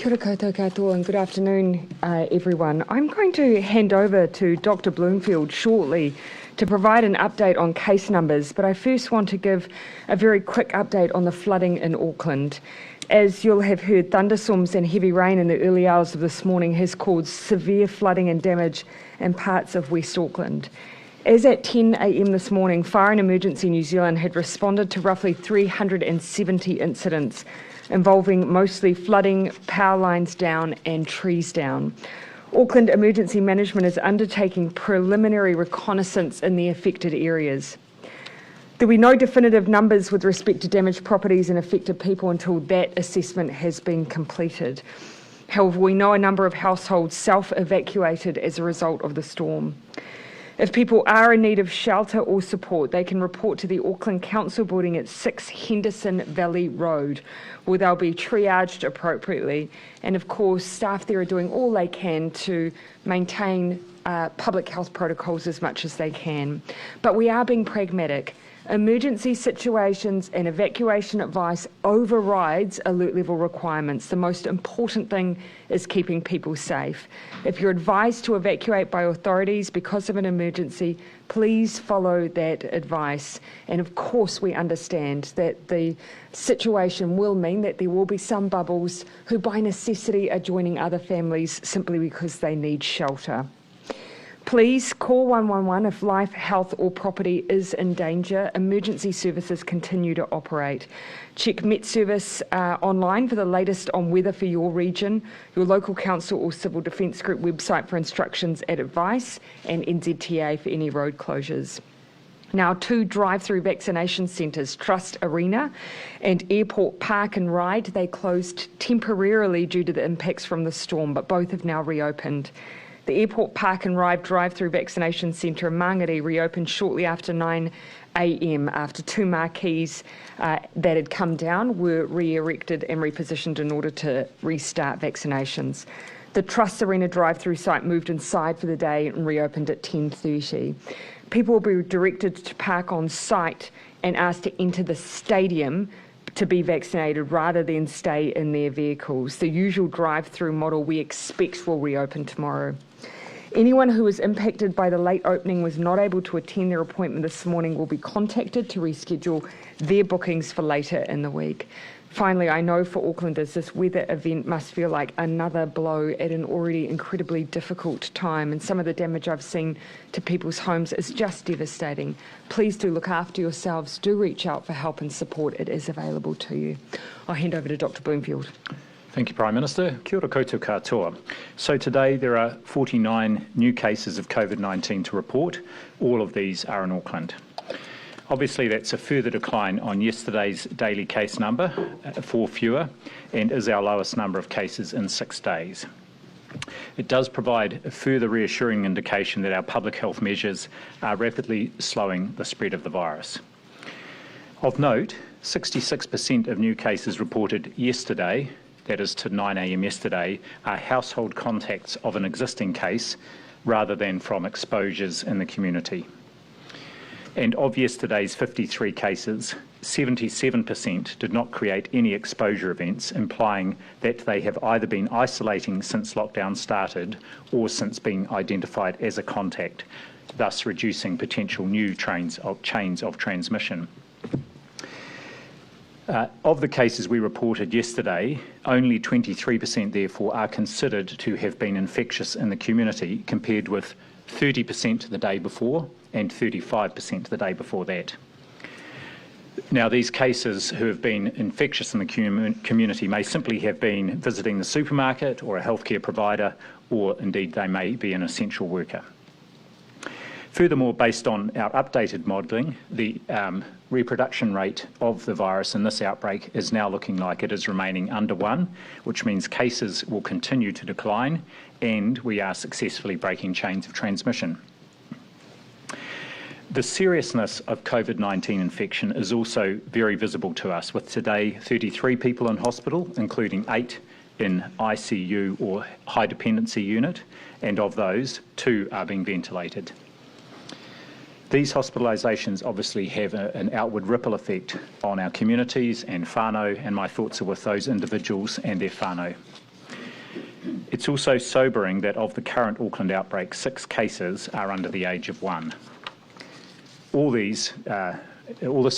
Kia ora koutou katoa and good afternoon, everyone. I'm going to hand over to Dr. Bloomfield shortly to provide an update on case numbers, but I first want to give a very quick update on the flooding in Auckland. As you'll have heard, thunderstorms and heavy rain in the early hours of this morning has caused severe flooding and damage in parts of West Auckland. As at 10 a.m. this morning, Fire and Emergency New Zealand had responded to roughly 370 incidents involving mostly flooding, power lines down and trees down. Auckland Emergency Management is undertaking preliminary reconnaissance in the affected areas. There will be no definitive numbers with respect to damaged properties and affected people until that assessment has been completed. However, we know a number of households self-evacuated as a result of the storm. If people are in need of shelter or support, they can report to the Auckland Council building at 6 Henderson Valley Road, where they'll be triaged appropriately. And of course, staff there are doing all they can to maintain public health protocols as much as they can. But we are being pragmatic. Emergency situations and evacuation advice overrides alert level requirements. The most important thing is keeping people safe. If you're advised to evacuate by authorities because of an emergency, please follow that advice. And of course, we understand that the situation will mean that there will be some bubbles who by necessity are joining other families simply because they need shelter. Please call 111 if life, health or property is in danger. Emergency services continue to operate. Check Met Service online for the latest on weather for your region, your local council or civil defence group website for instructions and advice, and NZTA for any road closures. Now, 2 drive-through vaccination centres, Trust Arena and Airport Park and Ride, they closed temporarily due to the impacts from the storm, but both have now reopened. The Airport Park and Ride drive-through vaccination centre in Mangere reopened shortly after 9 a.m. after 2 marquees that had come down were re-erected and repositioned in order to restart vaccinations. The Trust Arena drive-through site moved inside for the day and reopened at 10:30. People will be directed to park on site and asked to enter the stadium to be vaccinated rather than stay in their vehicles. The usual drive-through model we expect will reopen tomorrow. Anyone who was impacted by the late opening was not able to attend their appointment this morning will be contacted to reschedule their bookings for later in the week. Finally, I know for Aucklanders, this weather event must feel like another blow at an already incredibly difficult time, and some of the damage I've seen to people's homes is just devastating. Please do look after yourselves, do reach out for help and support. It is available to you. I'll hand over to Dr. Bloomfield. Thank you, Prime Minister. Kia ora koutou katoa. So today there are 49 new cases of COVID-19 to report. All of these are in Auckland. Obviously, that's a further decline on yesterday's daily case number, 4 fewer, and is our lowest number of cases in 6 days. It does provide a further reassuring indication that our public health measures are rapidly slowing the spread of the virus. Of note, 66% of new cases reported yesterday, that is to 9 a.m. yesterday, are household contacts of an existing case rather than from exposures in the community. And of yesterday's 53 cases, 77% did not create any exposure events, implying that they have either been isolating since lockdown started or since being identified as a contact, thus reducing potential new chains of transmission. Of the cases we reported yesterday, only 23% therefore are considered to have been infectious in the community, compared with 30% the day before and 35% the day before that. Now, these cases who have been infectious in the community may simply have been visiting the supermarket or a healthcare provider, or indeed they may be an essential worker. Furthermore, based on our updated modelling, the reproduction rate of the virus in this outbreak is now looking like it is remaining under 1, which means cases will continue to decline and we are successfully breaking chains of transmission. The seriousness of COVID-19 infection is also very visible to us, with today 33 people in hospital, including 8 in ICU or high dependency unit, and of those, 2 are being ventilated. These hospitalisations obviously have an outward ripple effect on our communities and whānau, and my thoughts are with those individuals and their whānau. It's also sobering that of the current Auckland outbreak, 6 cases are under the age of 1. All this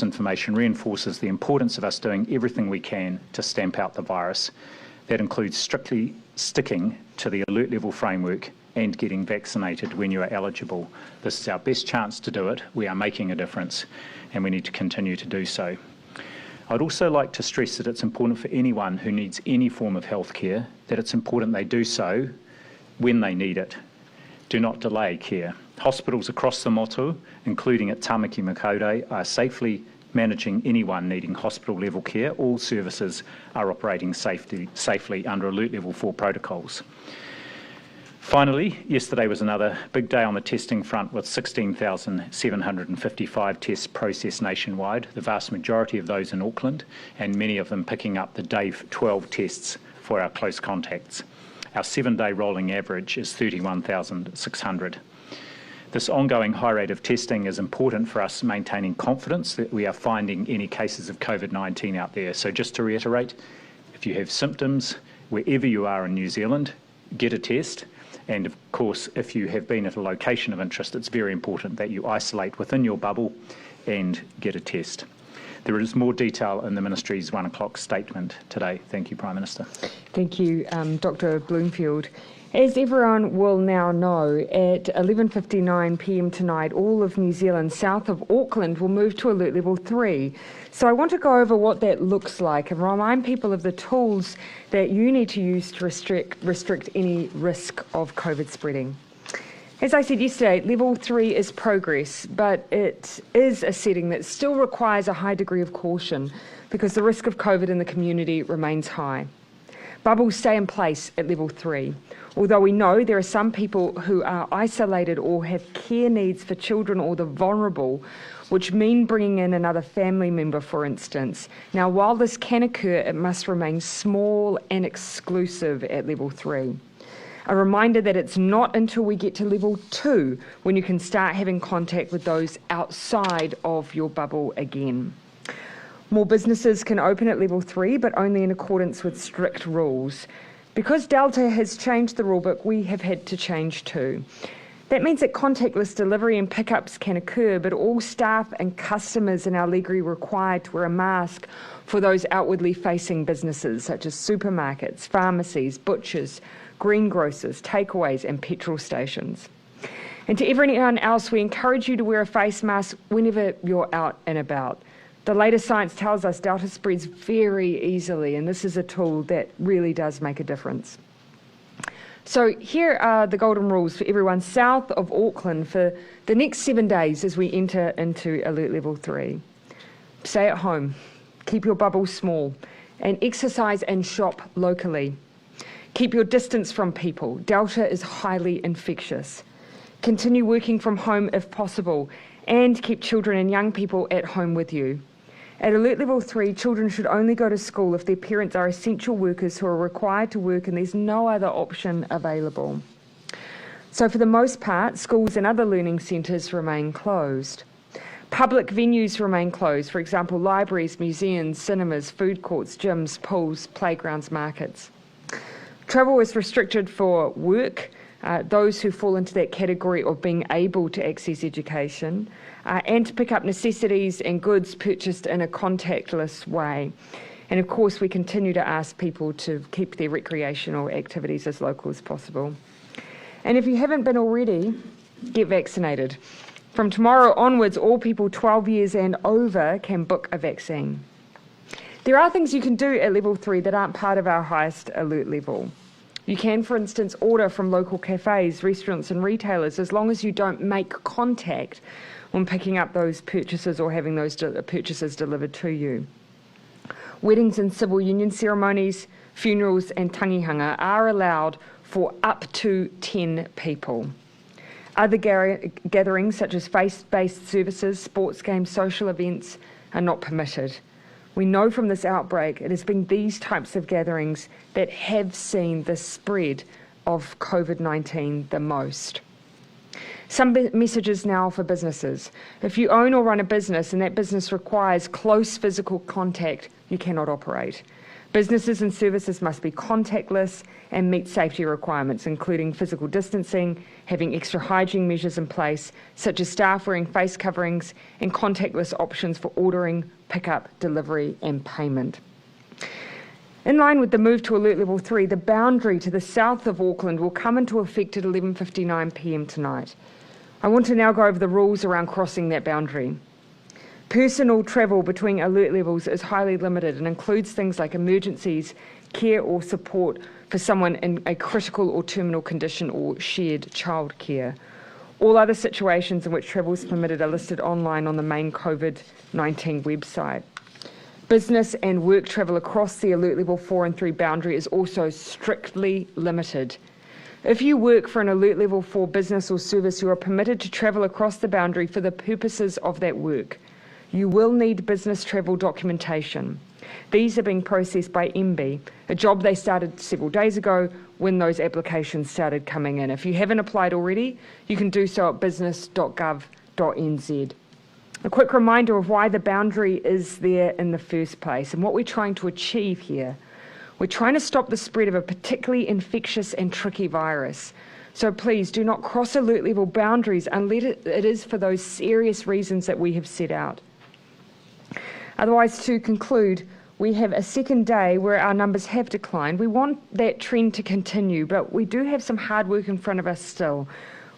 information reinforces the importance of us doing everything we can to stamp out the virus. That includes strictly sticking to the alert level framework and getting vaccinated when you are eligible. This is our best chance to do it. We are making a difference, and we need to continue to do so. I'd also like to stress that it's important for anyone who needs any form of healthcare that it's important they do so when they need it. Do not delay care. Hospitals across the motu, including at Tamaki Makaurei, are safely managing anyone needing hospital level care. All services are operating safely under Alert Level 4 protocols. Finally, yesterday was another big day on the testing front with 16,755 tests processed nationwide, the vast majority of those in Auckland, and many of them picking up the day 12 tests for our close contacts. Our 7-day rolling average is 31,600. This ongoing high rate of testing is important for us maintaining confidence that we are finding any cases of COVID-19 out there. So just to reiterate, if you have symptoms, wherever you are in New Zealand, get a test. And of course, if you have been at a location of interest, it's very important that you isolate within your bubble and get a test. There is more detail in the Ministry's 1 o'clock statement today. Thank you, Prime Minister. Thank you, Dr. Bloomfield. As everyone will now know, at 11:59 p.m. tonight, all of New Zealand south of Auckland will move to Alert Level 3. So I want to go over what that looks like and remind people of the tools that you need to use to restrict any risk of COVID spreading. As I said yesterday, Level 3 is progress, but it is a setting that still requires a high degree of caution because the risk of COVID in the community remains high. Bubbles stay in place at Level 3. Although we know there are some people who are isolated or have care needs for children or the vulnerable, which mean bringing in another family member, for instance. Now, while this can occur, it must remain small and exclusive at Level 3. A reminder that it's not until we get to Level 2 when you can start having contact with those outside of your bubble again. More businesses can open at Level 3, but only in accordance with strict rules. Because Delta has changed the rulebook, we have had to change too. That means that contactless delivery and pickups can occur, but all staff and customers are now legally required to wear a mask for those outwardly facing businesses such as supermarkets, pharmacies, butchers, greengrocers, takeaways and petrol stations. And to everyone else, we encourage you to wear a face mask whenever you're out and about. The latest science tells us Delta spreads very easily, and this is a tool that really does make a difference. So here are the golden rules for everyone south of Auckland for the next 7 days as we enter into Alert Level 3. Stay at home, keep your bubble small, and exercise and shop locally. Keep your distance from people. Delta is highly infectious. Continue working from home if possible, and keep children and young people at home with you. At Alert Level 3, children should only go to school if their parents are essential workers who are required to work and there's no other option available. So for the most part, schools and other learning centres remain closed. Public venues remain closed, for example, libraries, museums, cinemas, food courts, gyms, pools, playgrounds, markets. Travel is restricted for work, those who fall into that category of being able to access education, and to pick up necessities and goods purchased in a contactless way. And of course, we continue to ask people to keep their recreational activities as local as possible. And if you haven't been already, get vaccinated. From tomorrow onwards, all people 12 years and over can book a vaccine. There are things you can do at Level 3 that aren't part of our highest alert level. You can, for instance, order from local cafes, restaurants and retailers as long as you don't make contact when picking up those purchases or having those purchases delivered to you. Weddings and civil union ceremonies, funerals and tangihanga are allowed for up to 10 people. Other gatherings such as faith-based services, sports games, social events are not permitted. We know from this outbreak it has been these types of gatherings that have seen the spread of COVID-19 the most. Some messages now for businesses. If you own or run a business and that business requires close physical contact, you cannot operate. Businesses and services must be contactless and meet safety requirements, including physical distancing, having extra hygiene measures in place, such as staff wearing face coverings and contactless options for ordering, pickup, delivery and payment. In line with the move to Alert Level 3, the boundary to the south of Auckland will come into effect at 11:59 p.m. tonight. I want to now go over the rules around crossing that boundary. Personal travel between alert levels is highly limited and includes things like emergencies, care or support for someone in a critical or terminal condition or shared childcare. All other situations in which travel is permitted are listed online on the main COVID-19 website. Business and work travel across the Alert Level 4 and 3 boundary is also strictly limited. If you work for an Alert Level 4 business or service, you are permitted to travel across the boundary for the purposes of that work. You will need business travel documentation. These are being processed by MB, a job they started several days ago when those applications started coming in. If you haven't applied already, you can do so at business.gov.nz. A quick reminder of why the boundary is there in the first place and what we're trying to achieve here. We're trying to stop the spread of a particularly infectious and tricky virus. So please do not cross alert level boundaries unless it is for those serious reasons that we have set out. Otherwise, to conclude, we have a second day where our numbers have declined. We want that trend to continue, but we do have some hard work in front of us still.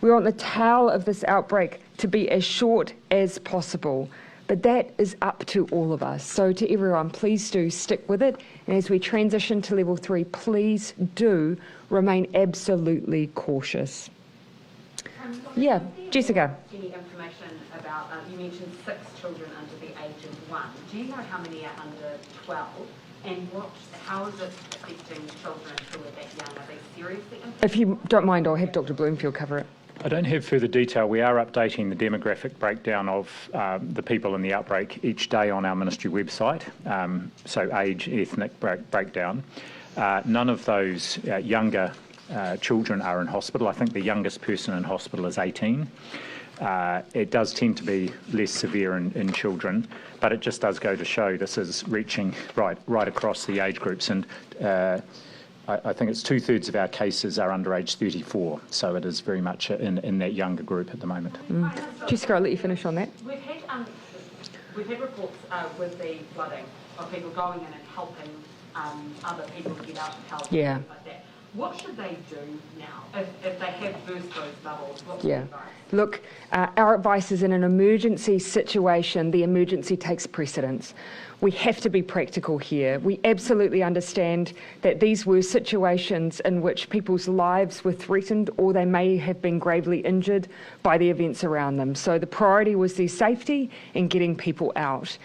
We want the tail of this outbreak to be as short as possible, but that is up to all of us. So to everyone, please do stick with it. And as we transition to level 3, please do remain absolutely cautious. Yeah, Jessica. Any information about, you mentioned 6 children under the age of 1. Do you know how many are under 12? And how is it affecting children who are that young? Are they seriously impacted? If you don't mind, I'll have Dr. Bloomfield cover it. I don't have further detail. We are updating the demographic breakdown of the people in the outbreak each day on our ministry website, so age, ethnic breakdown. None of those younger children are in hospital. I think the youngest person in hospital is 18. It does tend to be less severe in children, but it just does go to show this is reaching right across the age groups. And I think it's 2/3 of our cases are under age 34, so it is very much in that younger group at the moment. Jessica, I'll let you finish on that. We've had reports with the flooding of people going in and helping other people get out of help. Yeah. And things like that. What should they do now if they have burst those bubbles? What's the advice? Look, our advice is in an emergency situation, the emergency takes precedence. We have to be practical here. We absolutely understand that these were situations in which people's lives were threatened or they may have been gravely injured by the events around them. So the priority was their safety and getting people out.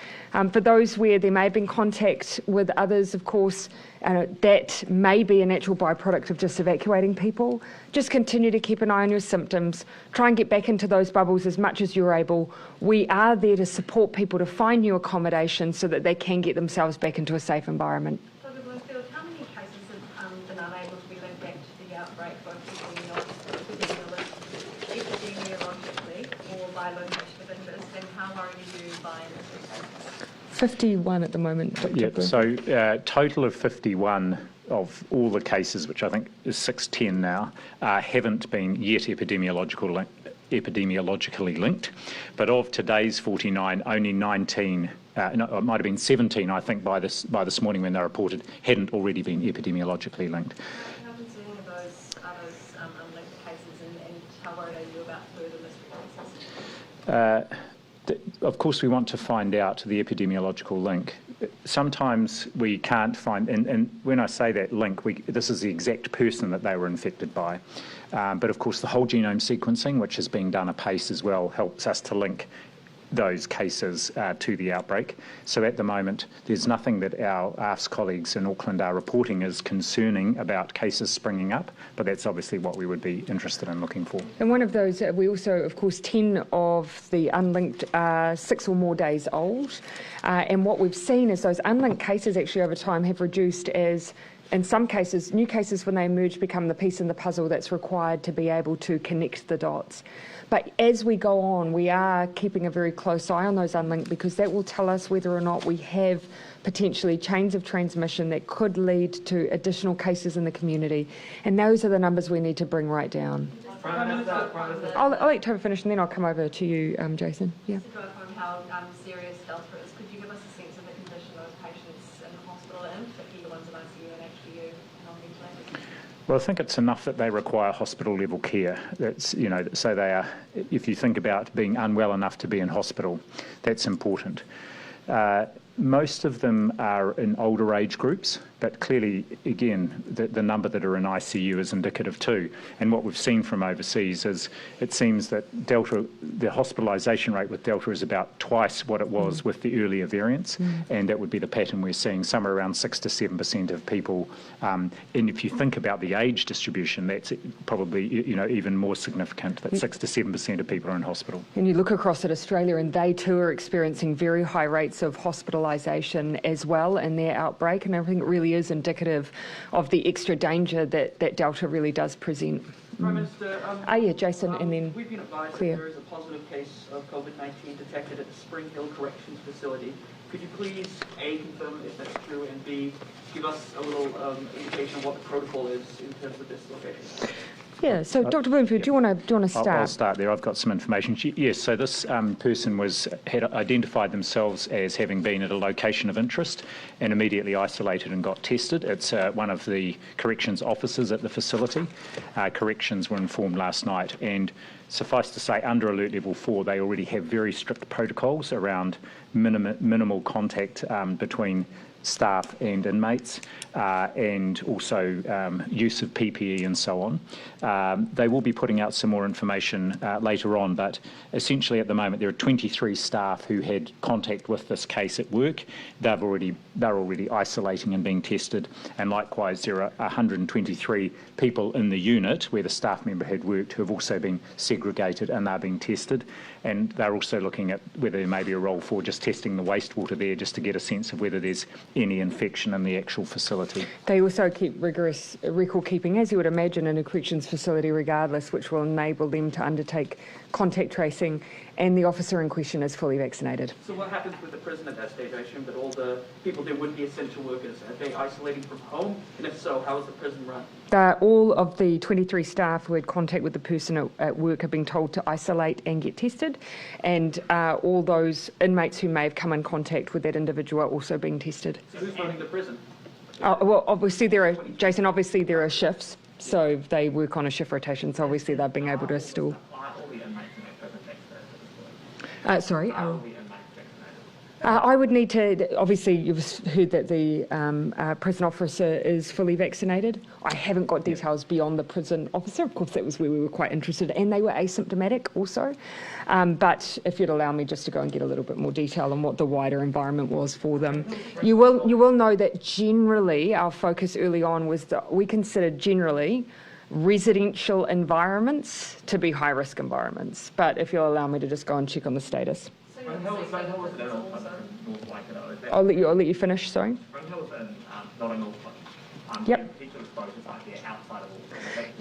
For those where there may have been contact with others, of course, that may be a natural byproduct of just evacuating people. Just continue to keep an eye on your symptoms. Try and get back into those bubbles as much as you're able. We are there to support people to find new accommodation so that they can get themselves back into a safe environment. Dr. Bloomfield, how many cases have been unable to be linked back to the outbreak, both epidemiologically or by location of interest, and how worried are you by this? 51 at the moment, Dr. Yep, so total of 51 of all the cases, which I think is 610 now, haven't been yet epidemiologically linked. But of today's 49, only 19, no, it might have been 17, I think, by this morning when they reported, hadn't already been epidemiologically linked. How concerning are those unlinked cases, and how worried are you about further mystery cases? Of course, we want to find out the epidemiological link. Sometimes we can't find, and when I say that link, this is the exact person that they were infected by. But of course, the whole genome sequencing, which is being done apace as well, helps us to link those cases to the outbreak. So at the moment, there's nothing that our AFS colleagues in Auckland are reporting as concerning about cases springing up, but that's obviously what we would be interested in looking for. And one of those, we also, of course, 10 of the unlinked are 6 or more days old. And what we've seen is those unlinked cases actually over time have reduced as in some cases, new cases when they emerge become the piece in the puzzle that's required to be able to connect the dots. But as we go on, we are keeping a very close eye on those unlinked, because that will tell us whether or not we have potentially chains of transmission that could lead to additional cases in the community. And those are the numbers we need to bring right down. I'll let Tova finish and then I'll come over to you, Jason. Yeah. Just to go on how serious Delta is, could you give us a sense of the condition of those patients in the hospital, and particularly the ones in ICU and HDU and on ventilators? Well, I think it's enough that they require hospital level care. That's, so they are, if you think about being unwell enough to be in hospital, that's important. Most of them are in older age groups, but clearly, again, the number that are in ICU is indicative too. And what we've seen from overseas is it seems that Delta, the hospitalisation rate with Delta is about twice what it was with the earlier variants, and that would be the pattern we're seeing, somewhere around 6 to 7% of people. And if you think about the age distribution, that's probably even more significant, that 6 to 7% of people are in hospital. And you look across at Australia and they too are experiencing very high rates of hospitalisation as well in their outbreak, and I think it really is indicative of the extra danger that Delta really does present. Prime Minister, yeah, Jason, and then we've been advised Claire. that there is a positive case of COVID-19 detected at the Spring Hill Corrections Facility. Could you please, A, confirm if that's true, and B, give us a little indication of what the protocol is in terms of this location? Yeah, so Dr. Bloomfield, do you want to start? I'll start there. I've got some information. Yes, so this person had identified themselves as having been at a location of interest and immediately isolated and got tested. It's one of the corrections officers at the facility. Corrections were informed last night, and suffice to say, under Alert Level 4, they already have very strict protocols around minimal contact between staff and inmates, and also use of PPE and so on. They will be putting out some more information later on, but essentially at the moment there are 23 staff who had contact with this case at work. They're already isolating and being tested, and likewise there are 123 people in the unit where the staff member had worked who have also been segregated and are being tested, and they're also looking at whether there may be a role for just testing the wastewater there just to get a sense of whether there's any infection in the actual facility. They also keep rigorous record keeping, as you would imagine, in a corrections facility regardless, which will enable them to undertake contact tracing, and the officer in question is fully vaccinated. So what happens with the prison at that stage? I assume that all the people there would be essential workers. Are they isolating from home? And if so, how is the prison run? All of the 23 staff who had contact with the person at work have been told to isolate and get tested, and all those inmates who may have come in contact with that individual are also being tested. So who's running the prison? Well, obviously there are shifts, so they work on a shift rotation, so obviously they're being able to still... Sorry? I would need to, obviously you've heard that the prison officer is fully vaccinated. I haven't got details beyond the prison officer. Of course, that was where we were quite interested, and they were asymptomatic also. But if you'd allow me just to go and get a little bit more detail on what the wider environment was for them. You will know that generally our focus early on was that we considered generally residential environments to be high-risk environments. But if you'll allow me to just go and check on the status. I'll let you finish, sorry. Yep.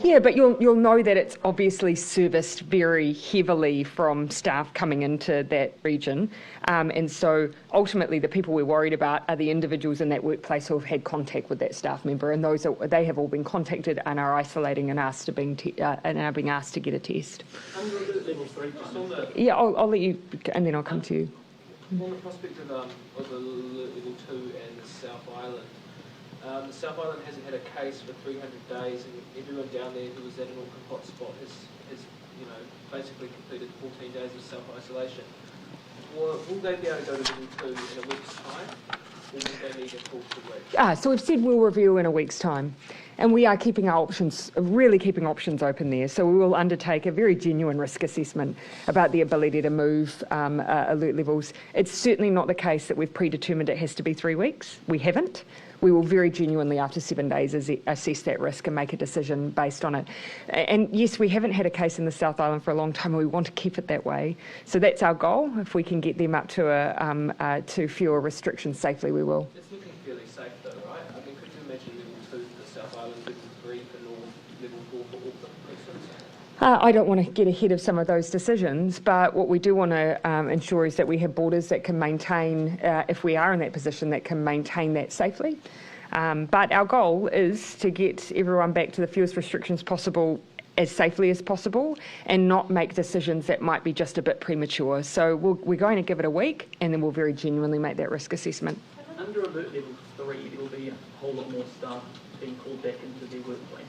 Yeah, but you'll know that it's obviously serviced very heavily from staff coming into that region, and so ultimately the people we're worried about are the individuals in that workplace who have had contact with that staff member, and they have all been contacted and are isolating and asked to and are being asked to get a test. Level 3, just on the... Yeah, I'll let you, and then I'll come to you. On the prospect of the level 2 and the South Island. The South Island hasn't had a case for 300 days, and everyone down there who was at an Auckland hotspot has basically completed 14 days of self-isolation. Will they be able to go to level 2 in a week's time, or will they need a full 2 weeks? So we've said we'll review in a week's time, and we are keeping our options, really keeping options open there. So we will undertake a very genuine risk assessment about the ability to move alert levels. It's certainly not the case that we've predetermined it has to be 3 weeks. We haven't. We will very genuinely, after 7 days, assess that risk and make a decision based on it. And yes, we haven't had a case in the South Island for a long time, and we want to keep it that way. So that's our goal. If we can get them up to fewer restrictions safely, we will. It's looking fairly safe though, right? I mean, could you imagine level 2 I don't want to get ahead of some of those decisions, but what we do want to ensure is that we have borders that can maintain, if we are in that position, that can maintain that safely. But our goal is to get everyone back to the fewest restrictions possible as safely as possible and not make decisions that might be just a bit premature. So we're going to give it a week and then we'll very genuinely make that risk assessment. Under alert level 3, there will be a whole lot more staff being called back into their workplaces.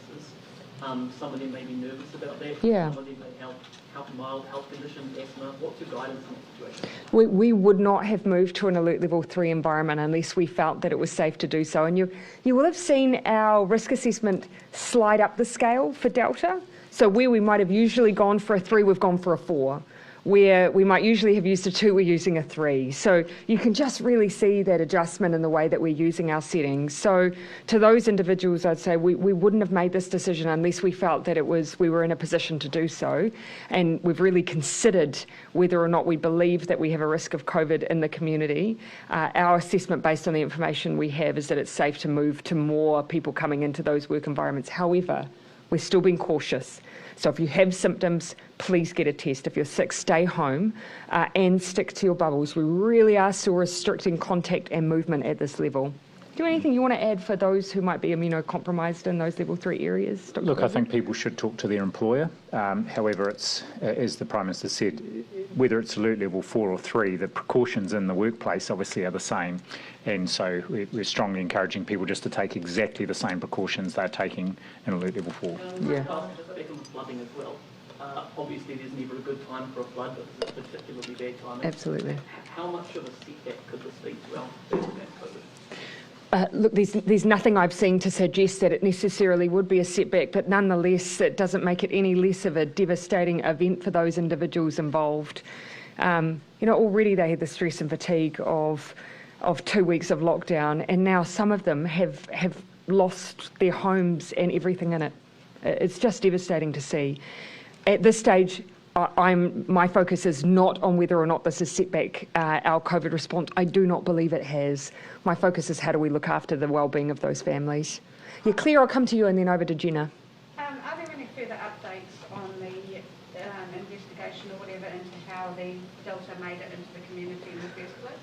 Some of them may be nervous about that. Yeah. Some of them may have mild health conditions, asthma. What's your guidance in that situation? We would not have moved to an alert level 3 environment unless we felt that it was safe to do so. And you will have seen our risk assessment slide up the scale for Delta. So where we might have usually gone for a 3, we've gone for a 4. Where we might usually have used a 2, we're using a 3. So you can just really see that adjustment in the way that we're using our settings. So to those individuals, I'd say we wouldn't have made this decision unless we felt that we were in a position to do so. And we've really considered whether or not we believe that we have a risk of COVID in the community. Our assessment based on the information we have is that it's safe to move to more people coming into those work environments. However, we're still being cautious. So if you have symptoms, please get a test. If you're sick, stay home and stick to your bubbles. We really are still restricting contact and movement at this level. Do you have anything you want to add for those who might be immunocompromised in those level 3 areas, Dr. Look, I think people should talk to their employer. However, it's, as the Prime Minister said, whether it's alert level 4 or 3, the precautions in the workplace obviously are the same. And so we're strongly encouraging people just to take exactly the same precautions they're taking in alert level 4. Yeah. Back on the flooding as well. Obviously, there's never a good time for a flood, but this is a particularly bad time. Absolutely. How much of a setback could this be to our COVID? Look, there's nothing I've seen to suggest that it necessarily would be a setback, but nonetheless, it doesn't make it any less of a devastating event for those individuals involved. Already they had the stress and fatigue of 2 weeks of lockdown, and now some of them have lost their homes and everything in it. It's just devastating to see. At this stage, my focus is not on whether or not this has set back our COVID response. I do not believe it has. My focus is how do we look after the well-being of those families. Yeah, Claire, I'll come to you and then over to Jenna. Are there any further updates on the investigation or whatever into how the Delta made it into the community in the first place?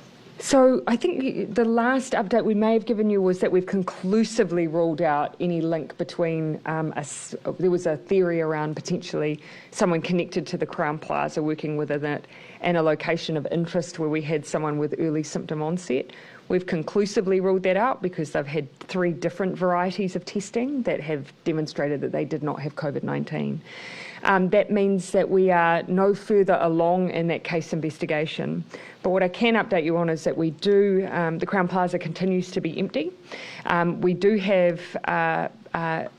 So I think the last update we may have given you was that we've conclusively ruled out any link between there was a theory around potentially someone connected to the Crown Plaza working within it and a location of interest where we had someone with early symptom onset. We've conclusively ruled that out because they've had 3 different varieties of testing that have demonstrated that they did not have COVID-19. That means that we are no further along in that case investigation. But what I can update you on is that we do, the Crown Plaza continues to be empty. We do have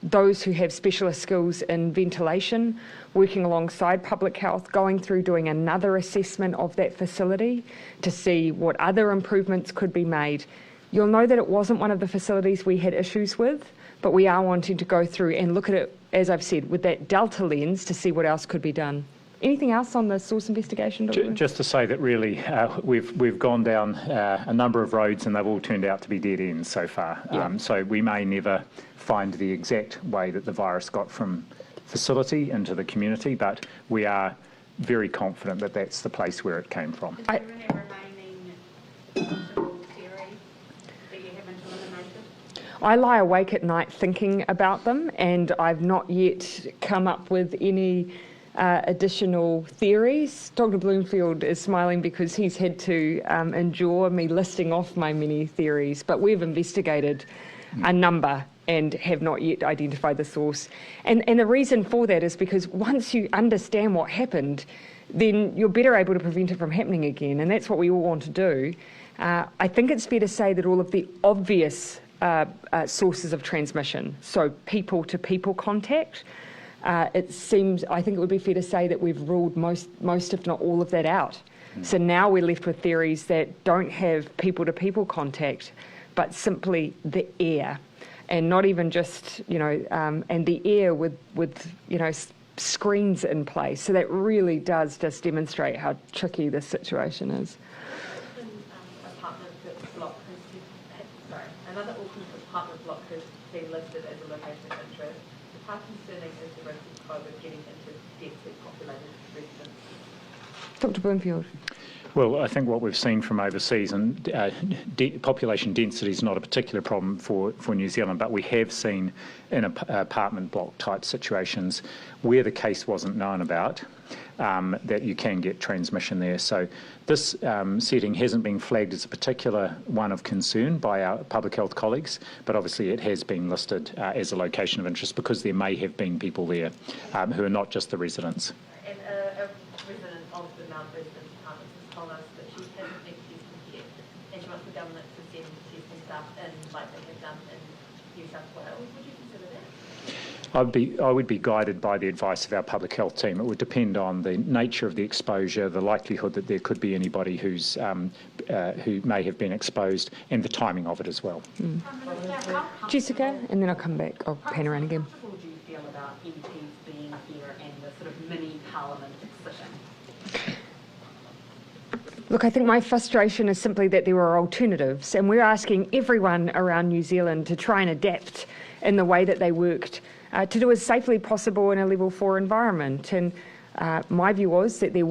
those who have specialist skills in ventilation working alongside public health, going through doing another assessment of that facility to see what other improvements could be made. You'll know that it wasn't one of the facilities we had issues with, but we are wanting to go through and look at it, as I've said, with that Delta lens to see what else could be done. Anything else on the source investigation, Dr. Just to say that really we've gone down a number of roads and they've all turned out to be dead ends so far. Yeah. So we may never find the exact way that the virus got from facility into the community, but we are very confident that that's the place where it came from. Is there any remaining possible theory that you haven't eliminated? I lie awake at night thinking about them, and I've not yet come up with any additional theories. Dr. Bloomfield is smiling because he's had to endure me listing off my many theories, but we've investigated a number and have not yet identified the source. And the reason for that is because once you understand what happened, then you're better able to prevent it from happening again, and that's what we all want to do. I think it's fair to say that all of the obvious sources of transmission, so people-to-people contact, I think it would be fair to say that we've ruled most if not all of that out. So now we're left with theories that don't have people-to-people contact, but simply the air. And not even just, and the air with screens in place. So that really does just demonstrate how tricky this situation is. Another Auckland apartment block has been listed as a location of interest. How concerning is the risk of COVID getting into densely populated residents? Dr. Bloomfield. Well, I think what we've seen from overseas, and population density is not a particular problem for New Zealand, but we have seen in apartment block type situations where the case wasn't known about, that you can get transmission there. So this setting hasn't been flagged as a particular one of concern by our public health colleagues, but obviously it has been listed as a location of interest because there may have been people there who are not just the residents. And a resident of the Mount Residence Apartments has told us that she hasn't been tested yet, and she wants the government to send testing staff in like they have done in New South Wales. Would you consider that? I would be guided by the advice of our public health team. It would depend on the nature of the exposure, the likelihood that there could be anybody who's who may have been exposed, and the timing of it as well. Jessica, and then I'll come back. I'll pan around again. How comfortable do you feel about MPs being here and the sort of mini parliament sitting? Look, I think my frustration is simply that there are alternatives, and we're asking everyone around New Zealand to try and adapt in the way that they worked to do as safely possible in a level 4 environment. And my view was that there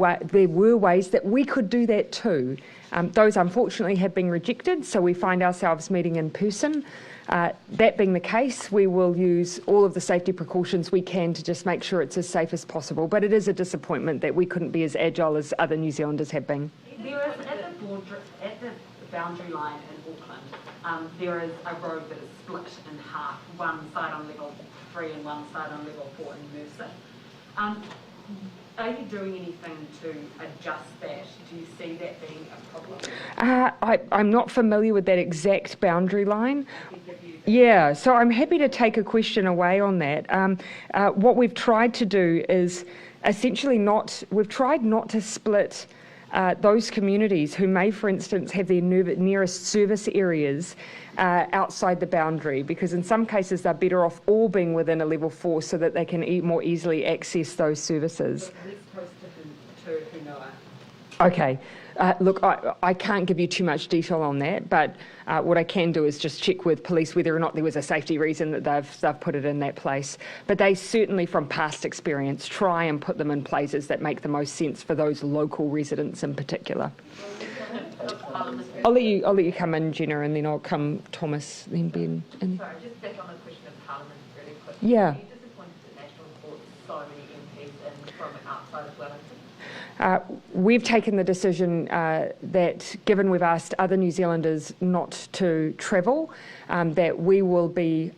were ways that we could do that too. Those unfortunately have been rejected, so we find ourselves meeting in person. That being the case, we will use all of the safety precautions we can to just make sure it's as safe as possible. But it is a disappointment that we couldn't be as agile as other New Zealanders have been. There is, at the boundary line in Auckland, there is a road that is split in half, one side on level 3 and one side on level 4 in Mercer. Are you doing anything to adjust that? Do you see that being a problem? I'm not familiar with that exact boundary line. Yeah, so I'm happy to take a question away on that. What we've tried to do is essentially we've tried not to split those communities who may, for instance, have their nearest service areas outside the boundary, because in some cases they're better off all being within a level 4 so that they can more easily access those services. Let's post to Hunua. Okay. Look, I can't give you too much detail on that, but what I can do is just check with police whether or not there was a safety reason that they've put it in that place. But they certainly, from past experience, try and put them in places that make the most sense for those local residents in particular. I'll let you come in, Jenna, and then I'll come Thomas, then Ben. Sorry, just back on the question of Parliament really quickly. Yeah. Are you disappointed that National brought so many MPs in from outside of Wellington? We've taken the decision that, given we've asked other New Zealanders not to travel, that we will be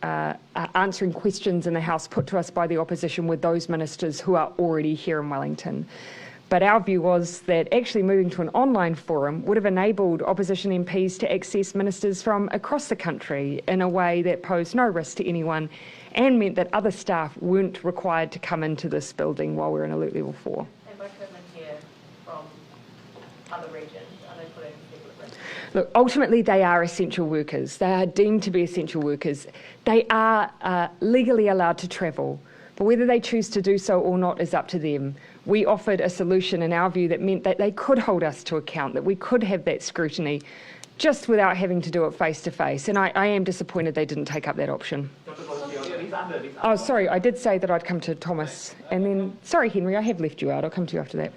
answering questions in the House put to us by the opposition with those ministers who are already here in Wellington. But our view was that actually moving to an online forum would have enabled opposition MPs to access ministers from across the country in a way that posed no risk to anyone and meant that other staff weren't required to come into this building while we're in alert level 4. And by coming here from other regions, are they putting people at risk? Look, ultimately they are essential workers. They are deemed to be essential workers. They are legally allowed to travel, but whether they choose to do so or not is up to them. We offered a solution in our view that meant that they could hold us to account, that we could have that scrutiny just without having to do it face to face. And I am disappointed they didn't take up that option. Oh, sorry, I did say that I'd come to Thomas. And then, sorry, Henry, I have left you out. I'll come to you after that.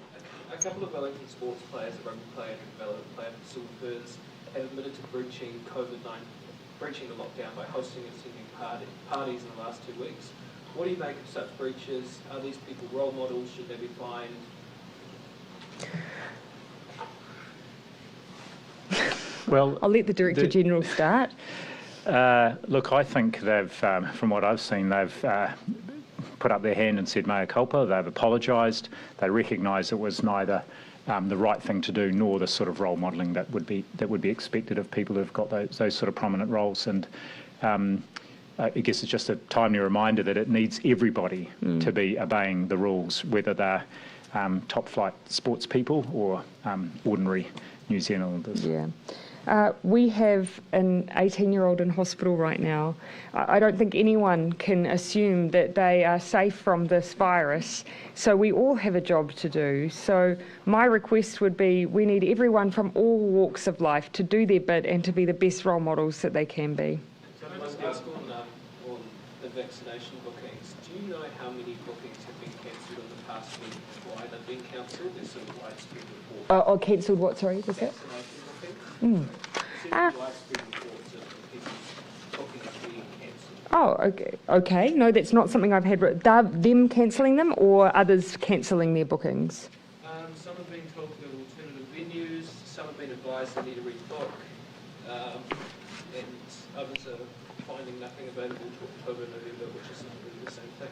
A couple of Wellington sports players, a rugby player and a development player for Silverfurs, have admitted to breaching the lockdown by hosting and attending parties in the last 2 weeks. What do you make of such breaches? Are these people role models? Should they be fined? Well, I'll let the Director General start. Look, I think they've, from what I've seen, they've put up their hand and said mea culpa. They've apologised. They recognise it was neither the right thing to do nor the sort of role modelling that would be expected of people who've got those sort of prominent roles. And I guess it's just a timely reminder that it needs everybody to be obeying the rules, whether they're top flight sports people or ordinary New Zealanders. Yeah. We have an 18-year-old in hospital right now. I don't think anyone can assume that they are safe from this virus, so we all have a job to do. So my request would be we need everyone from all walks of life to do their bit and to be the best role models that they can be. Can I just ask on the vaccination bookings, do you know how many bookings have been cancelled in the past week why they've been cancelled. There's sort of widespread reports. Oh, cancelled what, sorry, was that? Vaccination bookings. Several widespread reports of people bookings being cancelled. Oh, okay. No, that's not something I've had. Them cancelling them or others cancelling their bookings? Some have been told to go to alternative venues, some have been advised they need to rebook, and others are finding nothing available to October, November, which is not really the same thing.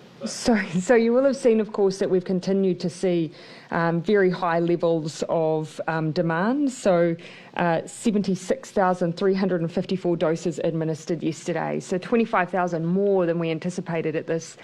So you will have seen, of course, that we've continued to see very high levels of demand. So 76,354 doses administered yesterday. So 25,000 more than we anticipated at this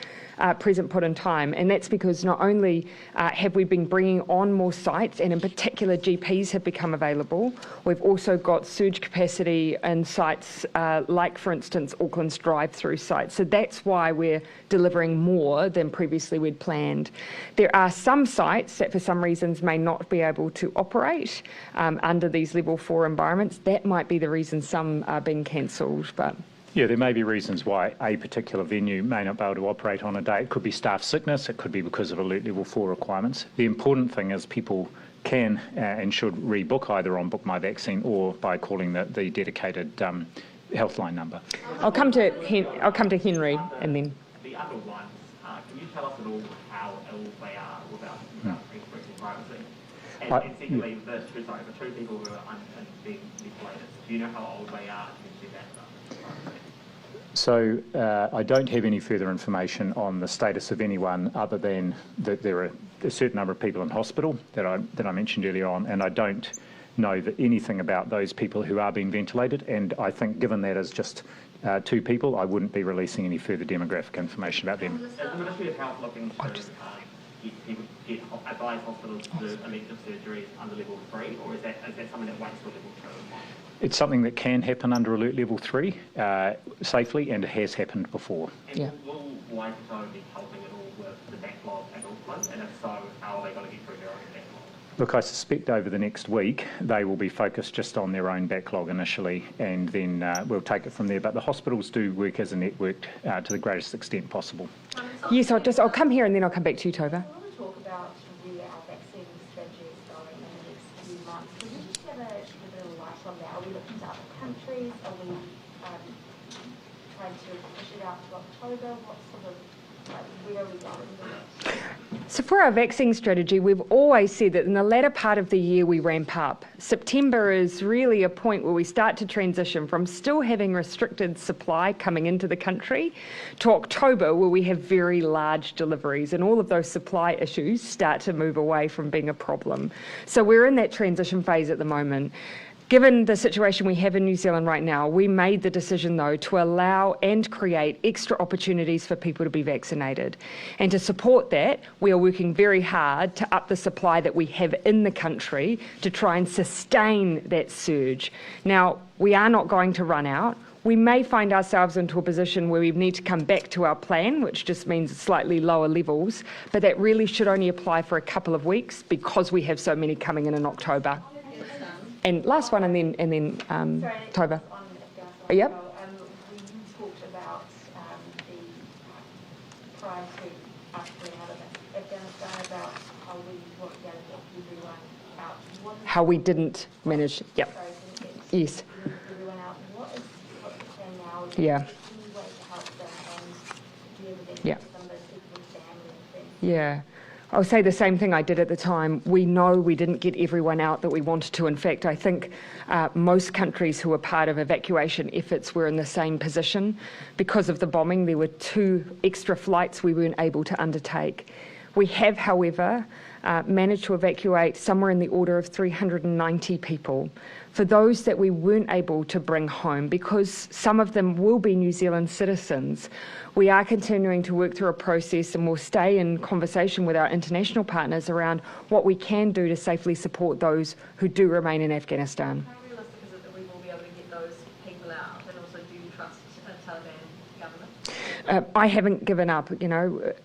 present point in time. And that's because not only have we been bringing on more sites, and in particular GPs have become available, we've also got surge capacity in sites like, for instance, Auckland's drive-through sites. So that's why we're delivering more than previously we'd planned. There are some sites that for some reasons may not be able to operate under these level 4 environments. That might be the reason some are being cancelled, but... Yeah, there may be reasons why a particular venue may not be able to operate on a day. It could be staff sickness, it could be because of alert level 4 requirements. The important thing is people can and should rebook either on Book My Vaccine or by calling the dedicated healthline number. I'll come to Henry and then... The other ones, can you tell us at all how ill they are without expressing privacy? And secondly, the two people who are being ventilated, do you know how old they are? Can you see that? So I don't have any further information on the status of anyone other than that there are a certain number of people in hospital that I mentioned earlier on, and I don't know that anything about those people who are being ventilated. And I think given that is just 2 people, I wouldn't be releasing any further demographic information about them. Is the Ministry of Health looking to get advise hospitals to do elective surgeries under level 3, or is that something that waits for level 2? It's something that can happen under alert level 3 safely, and it has happened before. And will Waikato be helping at all with the backlog at Auckland? And if so, how are they going to get through their own backlog? Look, I suspect over the next week they will be focused just on their own backlog initially, and then we'll take it from there. But the hospitals do work as a network to the greatest extent possible. Yes, I'll come here and then I'll come back to you, Tova. I want to talk about where our vaccine strategy is going in the next few months. Could you just shed a bit of light on that? Are we looking to other countries? Are we trying to push it out to October? What sort of, where are we going with it? So for our vaccine strategy, we've always said that in the latter part of the year we ramp up. September is really a point where we start to transition from still having restricted supply coming into the country to October, where we have very large deliveries, and all of those supply issues start to move away from being a problem. So we're in that transition phase at the moment. Given the situation we have in New Zealand right now, we made the decision, though, to allow and create extra opportunities for people to be vaccinated. And to support that, we are working very hard to up the supply that we have in the country to try and sustain that surge. Now, we are not going to run out. We may find ourselves into a position where we need to come back to our plan, which just means slightly lower levels, but that really should only apply for a couple of weeks because we have so many coming in October. And last one, and then Tova. Yep. We talked about the prior to us being out of Afghanistan about how we weren't going to get everyone out. How we didn't manage. Yep. Sorry, yes. Everyone out. What's the plan now? Is Yeah. there any way to help them, and do you have any Yeah. some of those people with family and things? Yeah. I'll say the same thing I did at the time. We know we didn't get everyone out that we wanted to. In fact, I think most countries who were part of evacuation efforts were in the same position. Because of the bombing, there were 2 extra flights we weren't able to undertake. We have, however, managed to evacuate somewhere in the order of 390 people. For those that we weren't able to bring home, because some of them will be New Zealand citizens, we are continuing to work through a process, and we'll stay in conversation with our international partners around what we can do to safely support those who do remain in Afghanistan. How realistic is it that we will be able to get those people out, and also do you trust the Taliban government? I haven't given up.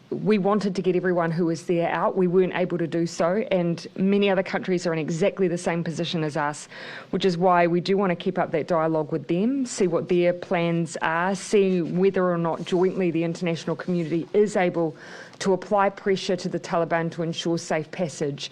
We wanted to get everyone who was there out. We weren't able to do so, and many other countries are in exactly the same position as us, which is why we do want to keep up that dialogue with them, see what their plans are, see whether or not jointly the international community is able to apply pressure to the Taliban to ensure safe passage.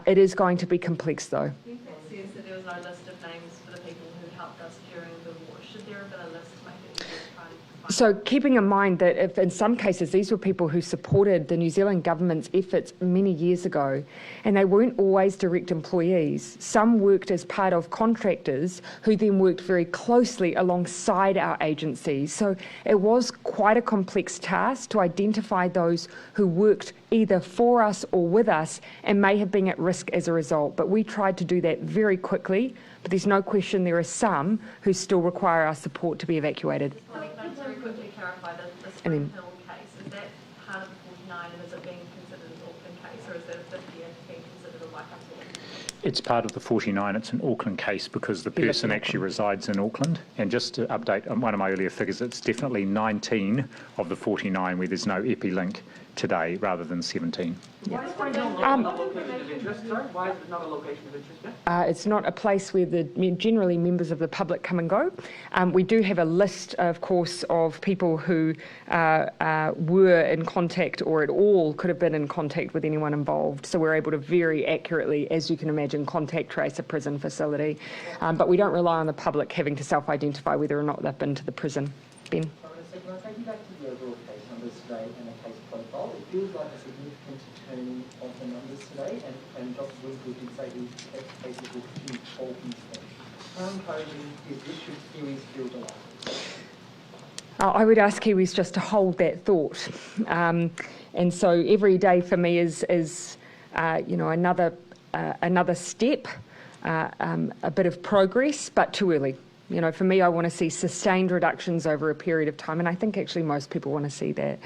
It is going to be complex, though. It says that there was no list of names for the people who helped us during the war. Should there have been a list to make it easier to find? So keeping in mind that if in some cases these were people who supported the New Zealand government's efforts many years ago, and they weren't always direct employees. Some worked as part of contractors who then worked very closely alongside our agencies. So it was quite a complex task to identify those who worked either for us or with us and may have been at risk as a result. But we tried to do that very quickly, but there's no question there are some who still require our support to be evacuated. Very quickly clarify the Spring Hill case. Is that part of the 49 and is it being considered an Auckland case, or is that a 50 and being considered a Waikato? It's part of the 49. It's an Auckland case because the person actually resides in Auckland. And just to update on one of my earlier figures, it's definitely 19 of the 49 where there's no epi-link today rather than 17. Why is Spring Hill not a location of interest, sorry? Why is it not a location of interest yet? It's not a place where generally members of the public come and go. We do have a list, of course, of people who were in contact or at all could have been in contact with anyone involved. So we're able to very accurately, as you can imagine, contact trace a prison facility. But we don't rely on the public having to self-identify whether or not they've been to the prison. Ben? Can I take you back to the overall case numbers today and the case profile? It feels like a significant turning of the numbers today, and Dr. Bloomfield did say these cases will continue to fall from this. How encouraging is this? Should Kiwis feel delighted? I would ask Kiwis just to hold that thought. And so every day for me is another step, a bit of progress, but too early. For me, I want to see sustained reductions over a period of time, and I think actually most people want to see that.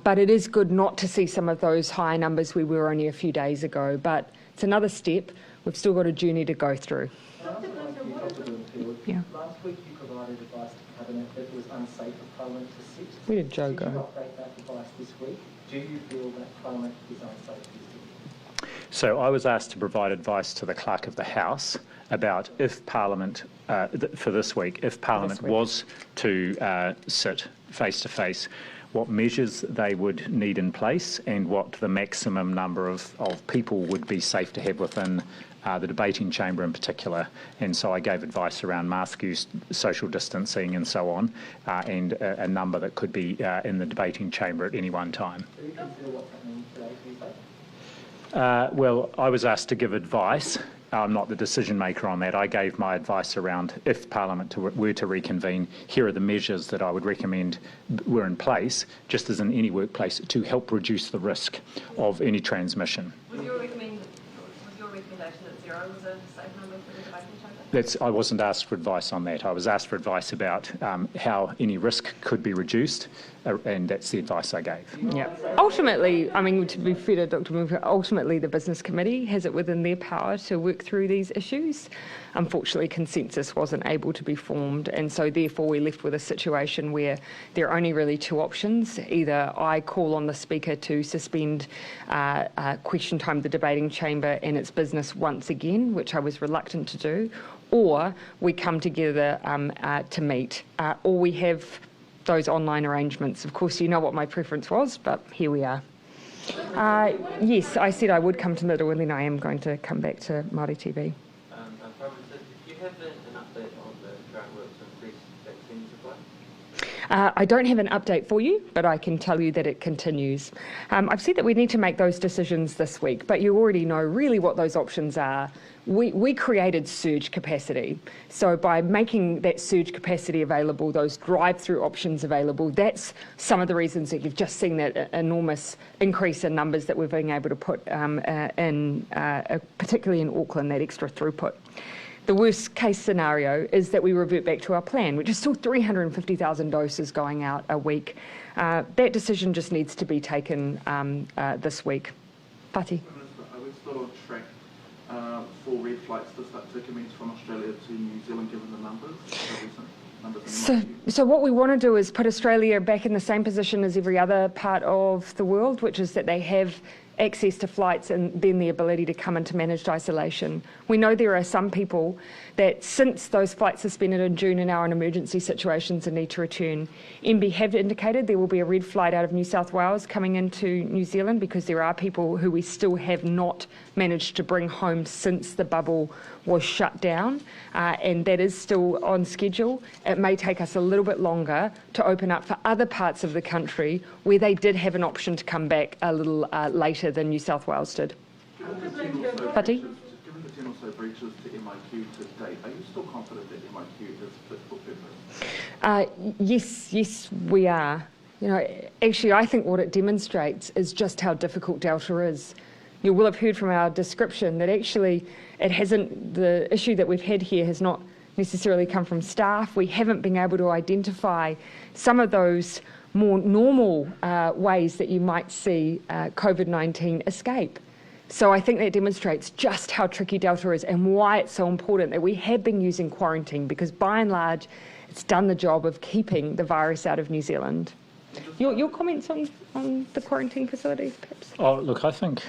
But it is good not to see some of those high numbers we were only a few days ago, but it's another step. We've still got a journey to go through. Dr. Bloomfield, Yeah. last week you provided advice to Cabinet that it was unsafe for Parliament to sit. Where did Joe go? Did you update that advice this week? Do you feel that Parliament is unsafe to sit? So I was asked to provide advice to the Clerk of the House about if Parliament, for this week, if Parliament was to sit face-to-face, what measures they would need in place and what the maximum number of people would be safe to have within the debating chamber in particular. And so I gave advice around mask use, social distancing and so on, and a number that could be in the debating chamber at any one time. Do you consider what's happening today to be safe? Well, I was asked to give advice. I'm not the decision maker on that. I gave my advice around if Parliament were to reconvene, here are the measures that I would recommend were in place, just as in any workplace, to help reduce the risk of any transmission. Was your recommendation that 0 was a safe number for the debating chamber? I wasn't asked for advice on that. I was asked for advice about how any risk could be reduced, and that's the advice I gave. Yeah. Ultimately, to be fair to Dr. Bloomfield, ultimately the Business Committee has it within their power to work through these issues. Unfortunately, consensus wasn't able to be formed, and so therefore we're left with a situation where there are only really two options. Either I call on the Speaker to suspend question time of the debating chamber and its business once again, which I was reluctant to do, or we come together to meet, or we have those online arrangements. Of course, you know what my preference was, but here we are. Yes, I said I would come to Middle, and then I am going to come back to Māori TV. Do you have an update on the current works to increase vaccine supply? I don't have an update for you, but I can tell you that it continues. I've said that we need to make those decisions this week, but you already know really what those options are. We created surge capacity. So by making that surge capacity available, those drive-through options available, that's some of the reasons that you've just seen that enormous increase in numbers that we're being able to put in, particularly in Auckland, that extra throughput. The worst case scenario is that we revert back to our plan, which is still 350,000 doses going out a week. That decision just needs to be taken this week. Pati. Are we still on track for red flights to start to commence from Australia to New Zealand, given the numbers? numbers in MIQ? So what we want to do is put Australia back in the same position as every other part of the world, which is that they have access to flights and then the ability to come into managed isolation. We know there are some people that since those flights suspended in June are now in emergency situations and need to return. MB have indicated there will be a red flight out of New South Wales coming into New Zealand because there are people who we still have not managed to bring home since the bubble was shut down, and that is still on schedule. It may take us a little bit longer to open up for other parts of the country where they did have an option to come back a little later than New South Wales did. Given the 10 or so breaches to MIQ to date, are you still confident that MIQ is fit for purpose? Yes, we are. You know, actually, I think what it demonstrates is just how difficult Delta is. You will have heard from our description that actually it hasn't, the issue that we've had here has not necessarily come from staff. We haven't been able to identify some of those more normal ways that you might see COVID-19 escape. So I think that demonstrates just how tricky Delta is and why it's so important that we have been using quarantine, because by and large it's done the job of keeping the virus out of New Zealand. Your comments on the quarantine facilities, perhaps? Oh, look, I think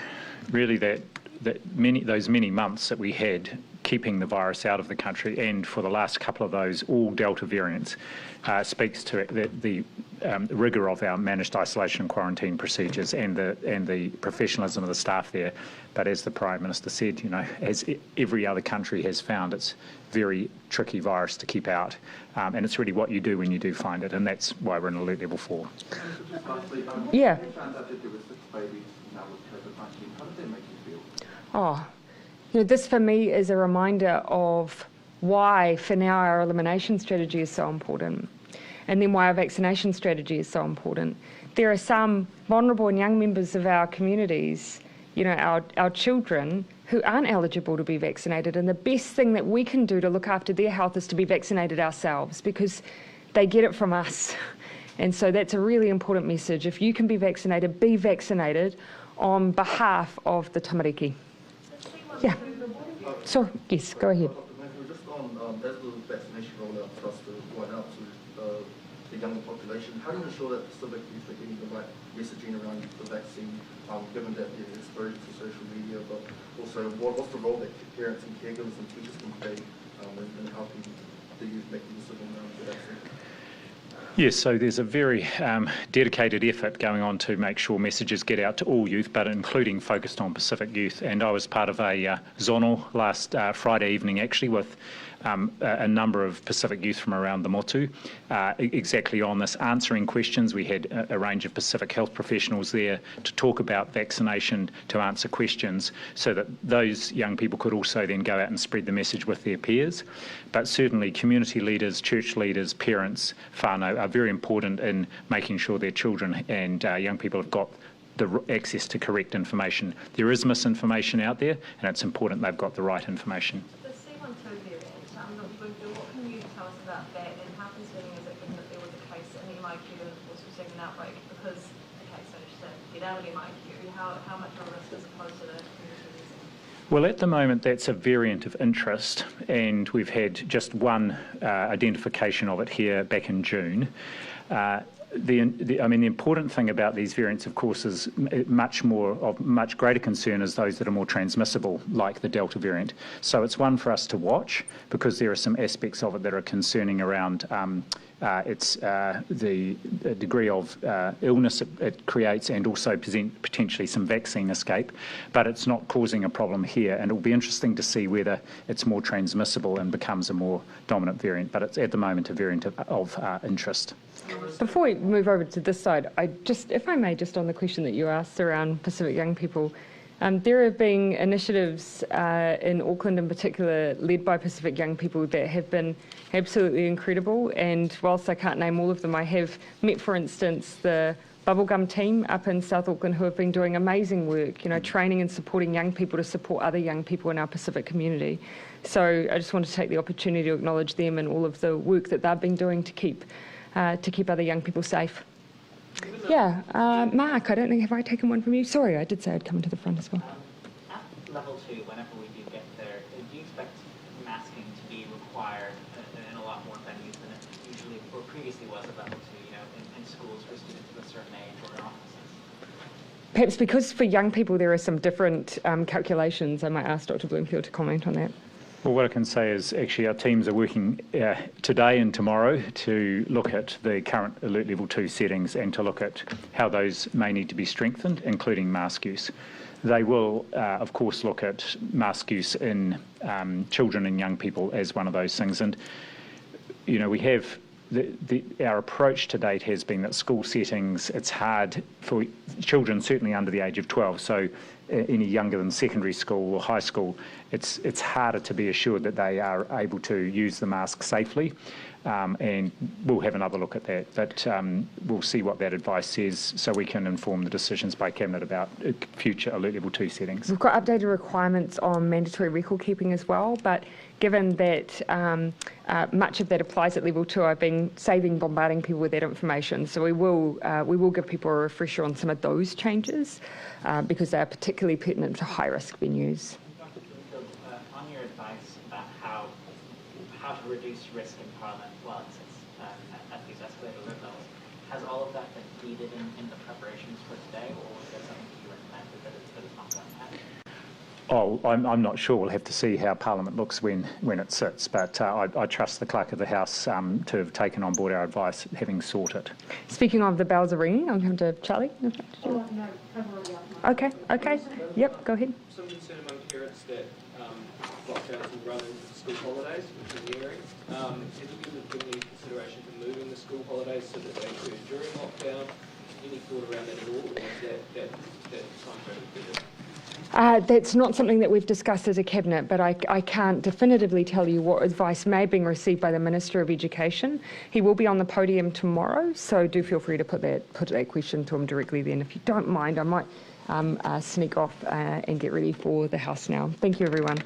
really that those many months that we had keeping the virus out of the country, and for the last couple of those all Delta variants, speaks to the rigour of our managed isolation and quarantine procedures and the professionalism of the staff there. But as the Prime Minister said, you know, as every other country has found, it's very tricky virus to keep out, and it's really what you do when you do find it, and that's why we're in alert level 4. Just lastly, Yeah. you found out that there were 6 babies now with COVID-19. How did that make you feel? Oh, you know, this for me is a reminder of why, for now, our elimination strategy is so important, and then why our vaccination strategy is so important. There are some vulnerable and young members of our communities, you know, our children, who aren't eligible to be vaccinated, and the best thing that we can do to look after their health is to be vaccinated ourselves, because they get it from us. And so that's a really important message. If you can be vaccinated on behalf of the tamariki. Yeah. So, yes, go ahead. Just on as the vaccination rollout starts to roll out to the younger population, how do you ensure that Pacific youth are getting the right messaging around the vaccine, given that the exposure to social media, but also what's the role that parents and caregivers and teachers can play in helping the youth make the decision around the vaccine? Yes, so there's a very dedicated effort going on to make sure messages get out to all youth, but including focused on Pacific youth. And I was part of a zonal last Friday evening, actually, with a number of Pacific youth from around the motu, exactly on this, answering questions. We had a range of Pacific health professionals there to talk about vaccination, to answer questions, so that those young people could also then go out and spread the message with their peers. But certainly community leaders, church leaders, parents, whānau are very important in making sure their children and young people have got the access to correct information. There is misinformation out there, and it's important they've got the right information. The C12 variant, what can you tell us about that, and how concerning is it given that there was a case in MIQ and of course we've seen an outbreak because the case managed to get out of MIQ? How much of a risk is it posed to the community? Well, at the moment, that's a variant of interest, and we've had just one identification of it here back in June. The important thing about these variants, of course, is much greater concern is those that are more transmissible, like the Delta variant. So it's one for us to watch, because there are some aspects of it that are concerning around the degree of illness it creates, and also potentially some vaccine escape. But it's not causing a problem here, and it will be interesting to see whether it's more transmissible and becomes a more dominant variant. But it's at the moment a variant of interest. Before we move over to this side, if I may, just on the question that you asked around Pacific young people, there have been initiatives in Auckland in particular, led by Pacific young people, that have been absolutely incredible. And whilst I can't name all of them, I have met, for instance, the Bubblegum team up in South Auckland, who have been doing amazing work, you know, training and supporting young people to support other young people in our Pacific community. So I just want to take the opportunity to acknowledge them and all of the work that they've been doing to keep other young people safe. Yeah, Mark, I don't think, have I taken one from you? Sorry, I did say I'd come to the front as well. At level 2, whenever we do get there, do you expect masking to be required in a lot more venues than it usually or previously was at level 2, in schools for students of a certain age or in offices? Perhaps because for young people there are some different calculations, I might ask Dr. Bloomfield to comment on that. Well, what I can say is actually our teams are working today and tomorrow to look at the current Alert Level 2 settings and to look at how those may need to be strengthened, including mask use. They will, of course, look at mask use in children and young people as one of those things. And, we have our approach to date has been that school settings, it's hard for children certainly under the age of 12, so any younger than secondary school or high school, it's harder to be assured that they are able to use the mask safely. And we'll have another look at that, but we'll see what that advice says so we can inform the decisions by Cabinet about future Alert Level 2 settings. We've got updated requirements on mandatory record keeping as well, but given that much of that applies at Level 2, I've been saving bombarding people with that information, so we will give people a refresher on some of those changes because they are particularly pertinent to high-risk venues. Dr. Bloomfield, on your advice about how to reduce risk in Parliament while it sits at these escalated alert levels, has all of that been feeded in the preparations for today, or is there something that you implemented that is not going to happen? Oh, I'm not sure. We'll have to see how Parliament looks when it sits, but I trust the Clerk of the House to have taken on board our advice, having sought it. Speaking of the bells are ringing, I'll come to Charlie. Okay. Yep, go ahead. Some concern among parents that lockdowns will run into school holidays, which is nearing. Have you given any consideration to moving the school holidays so that they occur during lockdown? Any thought around that at all, or is that time frame? That's not something that we've discussed as a Cabinet, but I can't definitively tell you what advice may have been received by the Minister of Education. He will be on the podium tomorrow, so do feel free to put that question to him directly then. If you don't mind, I might sneak off and get ready for the House now. Thank you, everyone.